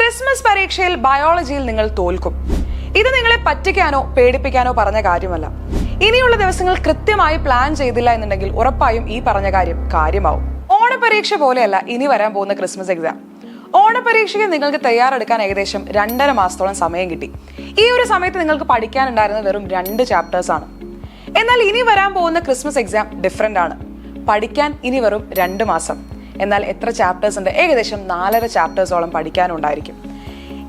Christmas പരീക്ഷയിൽ ബയോളജിയിൽ നിങ്ങൾ തോൽക്കും. ഇത് നിങ്ങളെ പറ്റിക്കാനോ പേടിപ്പിക്കാനോ പറഞ്ഞ കാര്യമല്ല. ഇനിയുള്ള ദിവസങ്ങൾ കൃത്യമായി പ്ലാൻ ചെയ്തില്ല എന്നുണ്ടെങ്കിൽ ഉറപ്പായും ഈ പറഞ്ഞ കാര്യം കാര്യമാവും. ഓണപരീക്ഷ പോലെയല്ല ഇനി വരാൻ പോകുന്ന ക്രിസ്മസ് എക്സാം. ഓണപരീക്ഷയ്ക്ക് നിങ്ങൾക്ക് തയ്യാറെടുക്കാൻ ഏകദേശം 2.5 മാസത്തോളം സമയം കിട്ടി. ഈ ഒരു സമയത്ത് നിങ്ങൾക്ക് പഠിക്കാനുണ്ടായിരുന്ന വെറും 2 ചാപ്റ്റേഴ്സ് ആണ്. എന്നാൽ ഇനി വരാൻ പോകുന്ന ക്രിസ്മസ് എക്സാം ഡിഫറെന്റ് ആണ്. പഠിക്കാൻ ഇനി വെറും 2 മാസം. എന്നാൽ എത്ര ചാപ്റ്റേഴ്സ് ഉണ്ട്? ഏകദേശം 4.5 ചാപ്റ്റേഴ്സോളം പഠിക്കാനുണ്ടായിരിക്കും.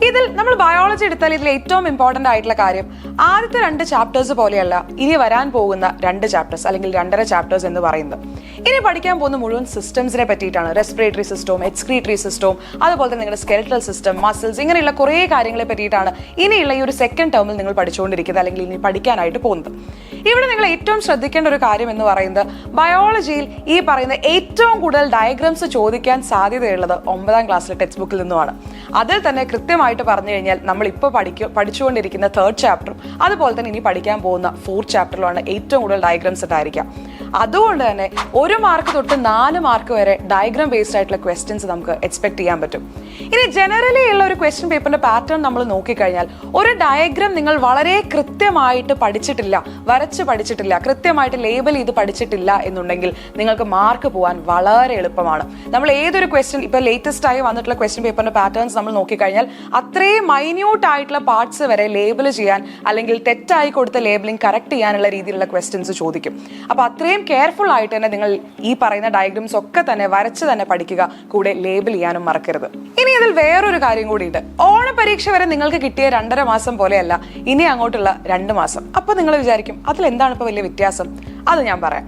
ഇതിൽ നമ്മൾ ബയോളജി എടുത്താൽ ഇതിൽ ഏറ്റവും ഇമ്പോർട്ടൻ്റ് ആയിട്ടുള്ള കാര്യം ആദ്യത്തെ 2 ചാപ്റ്റേഴ്സ് പോലെയല്ല ഇനി വരാൻ പോകുന്ന 2 ചാപ്റ്റേഴ്സ് അല്ലെങ്കിൽ 2.5 ചാപ്റ്റേഴ്സ് എന്ന് പറയുന്നത്. ഇനി പഠിക്കാൻ പോകുന്ന മുഴുവൻ സിസ്റ്റംസിനെ പറ്റിയിട്ടാണ്. റെസ്പിറേറ്ററി സിസ്റ്റവും എക്സ്ക്രീറ്ററി സിസ്റ്റവും അതുപോലെ തന്നെ നിങ്ങളുടെ സ്കെൽറ്റൽ സിസ്റ്റം, മസിൽസ്, ഇങ്ങനെയുള്ള കുറേ കാര്യങ്ങളെ പറ്റിയിട്ടാണ് ഇനിയുള്ള ഈ ഒരു സെക്കൻഡ് ടേമിൽ നിങ്ങൾ പഠിച്ചുകൊണ്ടിരിക്കുന്നത് അല്ലെങ്കിൽ ഇനി പഠിക്കാനായിട്ട് പോകുന്നത്. ഇവിടെ നിങ്ങൾ ഏറ്റവും ശ്രദ്ധിക്കേണ്ട ഒരു കാര്യം എന്ന് പറയുന്നത് ബയോളജിയിൽ ഈ പറയുന്ന ഏറ്റവും കൂടുതൽ ഡയഗ്രാംസ് ചോദിക്കാൻ സാധ്യതയുള്ളത് 9ാം ക്ലാസ്സിലെ ടെക്സ്റ്റ് ബുക്കിൽ നിന്നുമാണ്. അതിൽ തന്നെ കൃത്യമായിട്ട് പറഞ്ഞു കഴിഞ്ഞാൽ നമ്മൾ ഇപ്പോൾ പഠിച്ചുകൊണ്ടിരിക്കുന്ന 3rd ചാപ്റ്ററും അതുപോലെ തന്നെ ഇനി പഠിക്കാൻ പോകുന്ന 4th ചാപ്റ്ററിലുമാണ് ഏറ്റവും കൂടുതൽ ഡയഗ്രാംസ് ഉണ്ടായിരിക്കാം. അതുകൊണ്ട് തന്നെ 1 മാർക്ക് തൊട്ട് 4 മാർക്ക് വരെ ഡയഗ്രാം ബേസ്ഡ് ആയിട്ടുള്ള ക്വസ്റ്റ്യൻസ് നമുക്ക് എക്സ്പെക്ട് ചെയ്യാൻ പറ്റും. ഇനി ജനറലി ഉള്ള ഒരു ക്വസ്റ്റ്യൻ പേപ്പറിന്റെ പാറ്റേൺ നമ്മൾ നോക്കിക്കഴിഞ്ഞാൽ ഒരു ഡയഗ്രാം നിങ്ങൾ വളരെ കൃത്യമായിട്ട് പഠിച്ചിട്ടില്ല, വരച്ച് പഠിച്ചിട്ടില്ല, കൃത്യമായിട്ട് ലേബൽ ചെയ്ത് പഠിച്ചിട്ടില്ല എന്നുണ്ടെങ്കിൽ നിങ്ങൾക്ക് മാർക്ക് പോകാൻ വളരെ എളുപ്പമാണ്. നമ്മൾ ഏതൊരു ക്വസ്റ്റ്യൻ ഇപ്പോൾ ലേറ്റസ്റ്റ് ആയി വന്നിട്ടുള്ള ക്വസ്റ്റ്യൻ പേപ്പറിന്റെ പാറ്റേൺസ് നമ്മൾ നോക്കിക്കഴിഞ്ഞാൽ അത്രയും മൈന്യൂട്ട് ആയിട്ടുള്ള പാർട്സ് വരെ ലേബിൾ ചെയ്യാൻ അല്ലെങ്കിൽ തെറ്റായി കൊടുത്ത ലേബലിംഗ് കറക്റ്റ് ചെയ്യാനുള്ള രീതിയിലുള്ള ക്വസ്റ്റ്യൻസ് ചോദിക്കും. അപ്പോൾ അത്രയും കെയർഫുൾ ആയിട്ട് തന്നെ നിങ്ങൾ ഈ പറയുന്ന ഡയഗ്രാംസ് ഒക്കെ തന്നെ വരച്ച് തന്നെ പഠിക്കുക, കൂടെ ലേബിൾ ചെയ്യാനും മറക്കരുത്. ഇനി ഇതിൽ വേറൊരു കാര്യം കൂടിയുണ്ട്. ഓണപരീക്ഷ വരെ നിങ്ങൾക്ക് കിട്ടിയ 2.5 മാസം പോലെയല്ല ഇനി അങ്ങോട്ടുള്ള 2 മാസം. അപ്പോൾ നിങ്ങൾ വിചാരിക്കും അതിൽ എന്താണ് ഇപ്പോൾ വലിയ വ്യത്യാസം? അത് ഞാൻ പറയാം.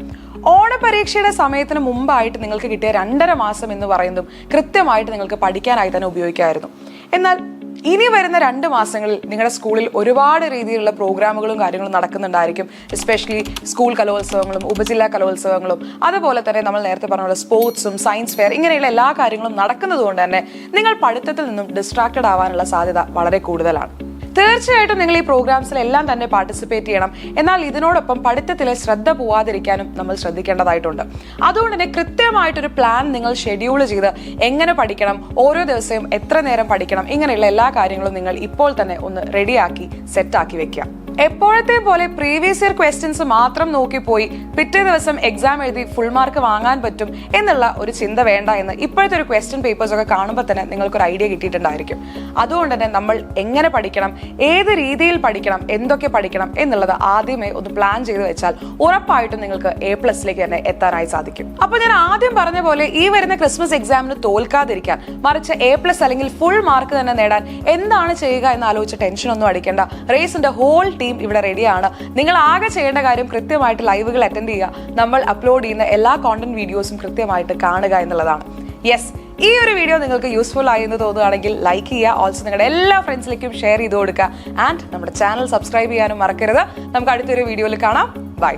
ഓണപരീക്ഷയുടെ സമയത്തിന് മുമ്പായിട്ട് നിങ്ങൾക്ക് കിട്ടിയ 2.5 മാസം എന്ന് പറയുന്നതും കൃത്യമായിട്ട് നിങ്ങൾക്ക് പഠിക്കാനായി തന്നെ ഉപയോഗിക്കാമായിരുന്നു. എന്നാൽ ഇനി വരുന്ന 2 മാസങ്ങളിൽ നിങ്ങളുടെ സ്കൂളിൽ ഒരുപാട് രീതിയിലുള്ള പ്രോഗ്രാമുകളും കാര്യങ്ങളും നടക്കുന്നുണ്ടായിരിക്കും. എസ്പെഷ്യലി സ്കൂൾ കലോത്സവങ്ങളും ഉപജില്ലാ കലോത്സവങ്ങളും അതുപോലെ തന്നെ നമ്മൾ നേരത്തെ പറഞ്ഞ സ്പോർട്സും സയൻസ് ഫെയർ ഇങ്ങനെയുള്ള എല്ലാ കാര്യങ്ങളും നടക്കുന്നത് കൊണ്ട് തന്നെ നിങ്ങൾ പഠിത്തത്തിൽ നിന്നും ഡിസ്ട്രാക്റ്റഡ് ആവാനുള്ള സാധ്യത വളരെ കൂടുതലാണ്. തീർച്ചയായിട്ടും നിങ്ങൾ ഈ പ്രോഗ്രാംസിലെല്ലാം തന്നെ പാർട്ടിസിപ്പേറ്റ് ചെയ്യണം. എന്നാൽ ഇതിനോടൊപ്പം പഠിത്തത്തിലെ ശ്രദ്ധ പോവാതിരിക്കാനും നമ്മൾ ശ്രദ്ധിക്കേണ്ടതായിട്ടുണ്ട്. അതുകൊണ്ട് തന്നെ കൃത്യമായിട്ടൊരു പ്ലാൻ നിങ്ങൾ ഷെഡ്യൂൾ ചെയ്ത് എങ്ങനെ പഠിക്കണം, ഓരോ ദിവസവും എത്ര നേരം പഠിക്കണം, ഇങ്ങനെയുള്ള എല്ലാ കാര്യങ്ങളും നിങ്ങൾ ഇപ്പോൾ തന്നെ ഒന്ന് റെഡിയാക്കി സെറ്റാക്കി വെക്കുക. എപ്പോഴത്തെ പോലെ പ്രീവിയസ് ഇയർ ക്വസ്റ്റ്യൻസ് മാത്രം നോക്കിപ്പോയി പിറ്റേ ദിവസം എക്സാം എഴുതി ഫുൾ മാർക്ക് വാങ്ങാൻ പറ്റും എന്നുള്ള ഒരു ചിന്ത വേണ്ട എന്ന് ഇപ്പോഴത്തെ ഒരു ക്വസ്റ്റ്യൻ പേപ്പേഴ്സ് ഒക്കെ കാണുമ്പോൾ തന്നെ നിങ്ങൾക്കൊരു ഐഡിയ കിട്ടിയിട്ടുണ്ടായിരിക്കും. അതുകൊണ്ട് തന്നെ നമ്മൾ എങ്ങനെ പഠിക്കണം, ഏത് രീതിയിൽ പഠിക്കണം, എന്തൊക്കെ പഠിക്കണം എന്നുള്ളത് ആദ്യമേ ഒന്ന് പ്ലാൻ ചെയ്ത് വെച്ചാൽ ഉറപ്പായിട്ടും നിങ്ങൾക്ക് A+ തന്നെ എത്താനായി സാധിക്കും. അപ്പോൾ ഞാൻ ആദ്യം പറഞ്ഞ പോലെ ഈ വരുന്ന ക്രിസ്മസ് എക്സാമിന് തോൽക്കാതിരിക്കാൻ, മറിച്ച് A+ അല്ലെങ്കിൽ ഫുൾ മാർക്ക് തന്നെ നേടാൻ എന്താണ് ചെയ്യുക എന്ന് ആലോചിച്ച് ടെൻഷനൊന്നും അടിക്കേണ്ട. റേസിന്റെ ഹോൾ ടീം ഇവിടെ റെഡിയാണ്. നിങ്ങൾ ആകെ ചെയ്യേണ്ട കാര്യം കൃത്യമായിട്ട് ലൈവുകൾ അറ്റൻഡ് ചെയ്യുക, നമ്മൾ അപ്ലോഡ് ചെയ്യുന്ന എല്ലാ കോണ്ടന്റ് വീഡിയോസും കൃത്യമായിട്ട് കാണുക എന്നുള്ളതാണ്. യെസ്, ഈ ഒരു വീഡിയോ നിങ്ങൾക്ക് യൂസ്ഫുൾ ആയി എന്ന് തോന്നുകയാണെങ്കിൽ ലൈക്ക് ചെയ്യുക. ഓൾസോ നിങ്ങളുടെ എല്ലാ ഫ്രണ്ട്സിലേക്കും ഷെയർ ചെയ്ത് കൊടുക്കുക. ആൻഡ് നമ്മുടെ ചാനൽ സബ്സ്ക്രൈബ് ചെയ്യാനും മറക്കരുത്. നമുക്ക് അടുത്തൊരു വീഡിയോയിൽ കാണാം. ബൈ.